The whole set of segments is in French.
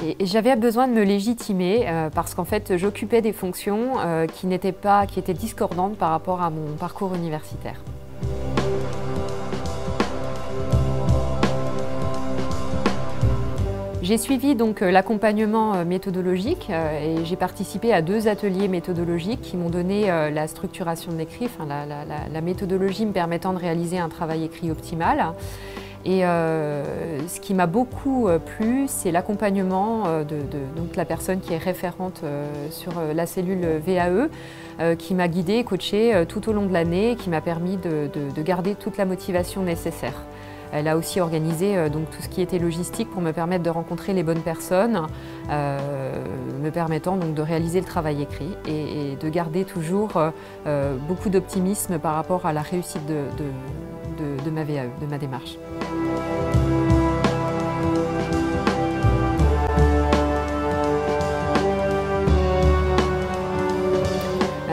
Et j'avais besoin de me légitimer parce qu'en fait j'occupais des fonctions qui étaient discordantes par rapport à mon parcours universitaire. J'ai suivi donc l'accompagnement méthodologique et j'ai participé à 2 ateliers méthodologiques qui m'ont donné la structuration de l'écrit, enfin, la méthodologie me permettant de réaliser un travail écrit optimal. Et ce qui m'a beaucoup plu, c'est l'accompagnement donc la personne qui est référente sur la cellule VAE, qui m'a guidée et coachée tout au long de l'année et qui m'a permis de garder toute la motivation nécessaire. Elle a aussi organisé donc, tout ce qui était logistique pour me permettre de rencontrer les bonnes personnes, me permettant donc, de réaliser le travail écrit et de garder toujours beaucoup d'optimisme par rapport à la réussite de ma VAE, de ma démarche.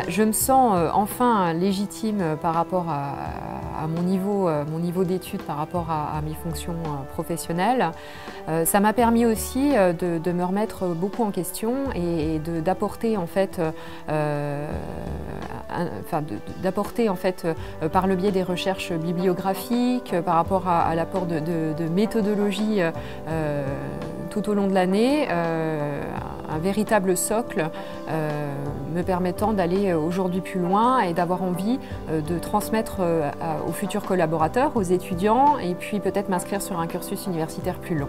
Je me sens enfin légitime par rapport à mon niveau d'études, par rapport à mes fonctions professionnelles. Ça m'a permis aussi de me remettre beaucoup en question et d'apporter en fait, par le biais des recherches bibliographiques, par rapport à l'apport de méthodologie tout au long de l'année, un véritable socle me permettant d'aller aujourd'hui plus loin et d'avoir envie de transmettre aux futurs collaborateurs, aux étudiants et puis peut-être m'inscrire sur un cursus universitaire plus long.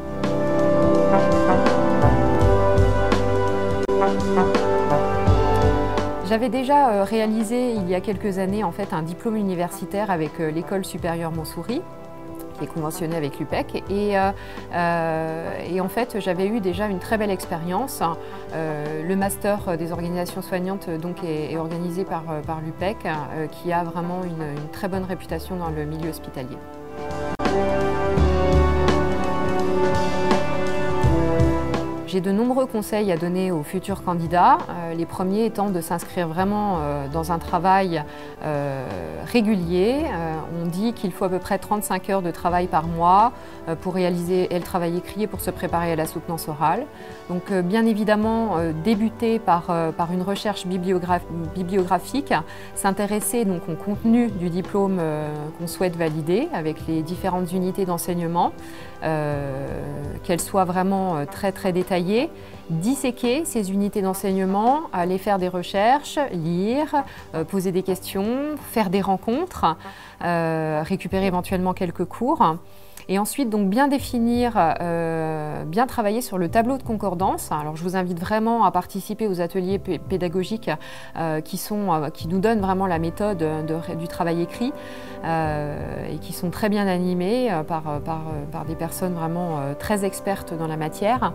J'avais déjà réalisé il y a quelques années en fait, un diplôme universitaire avec l'École supérieure Montsouris, qui est conventionné avec l'UPEC et en fait j'avais eu déjà une très belle expérience. Le master des organisations soignantes donc, est organisé par l'UPEC qui a vraiment une très bonne réputation dans le milieu hospitalier. J'ai de nombreux conseils à donner aux futurs candidats, les premiers étant de s'inscrire vraiment dans un travail régulier. On dit qu'il faut à peu près 35 heures de travail par mois pour réaliser le travail écrit et pour se préparer à la soutenance orale. Donc bien évidemment débuter par une recherche bibliographique, s'intéresser donc au contenu du diplôme qu'on souhaite valider avec les différentes unités d'enseignement, qu'elles soient vraiment très détaillées, disséquer ces unités d'enseignement, aller faire des recherches, lire, poser des questions, faire des rencontres, récupérer éventuellement quelques cours. Et ensuite, donc, bien définir, bien travailler sur le tableau de concordance. Alors, je vous invite vraiment à participer aux ateliers pédagogiques qui nous donnent vraiment la méthode du travail écrit et qui sont très bien animés par des personnes vraiment très expertes dans la matière.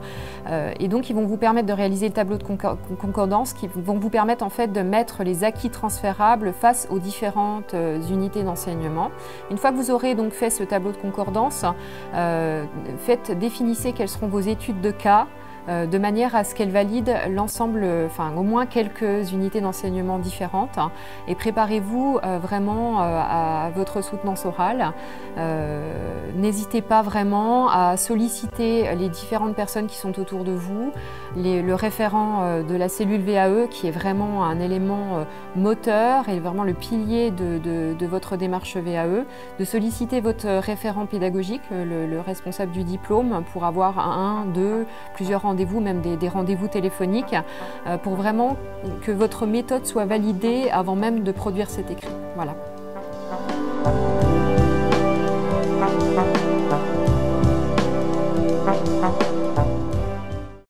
Et donc, ils vont vous permettre de réaliser le tableau de concordance qui vont vous permettre en fait de mettre les acquis transférables face aux différentes unités d'enseignement. Une fois que vous aurez donc fait ce tableau de concordance, définissez quelles seront vos études de cas de manière à ce qu'elles valident l'ensemble, enfin au moins quelques unités d'enseignement différentes et préparez-vous vraiment à votre soutenance orale. N'hésitez pas vraiment à solliciter les différentes personnes qui sont autour de vous, le référent de la cellule VAE qui est vraiment un élément moteur et vraiment le pilier de votre démarche VAE, de solliciter votre référent pédagogique, le responsable du diplôme pour avoir plusieurs rendez-vous, même des rendez-vous téléphoniques, pour vraiment que votre méthode soit validée avant même de produire cet écrit. Voilà.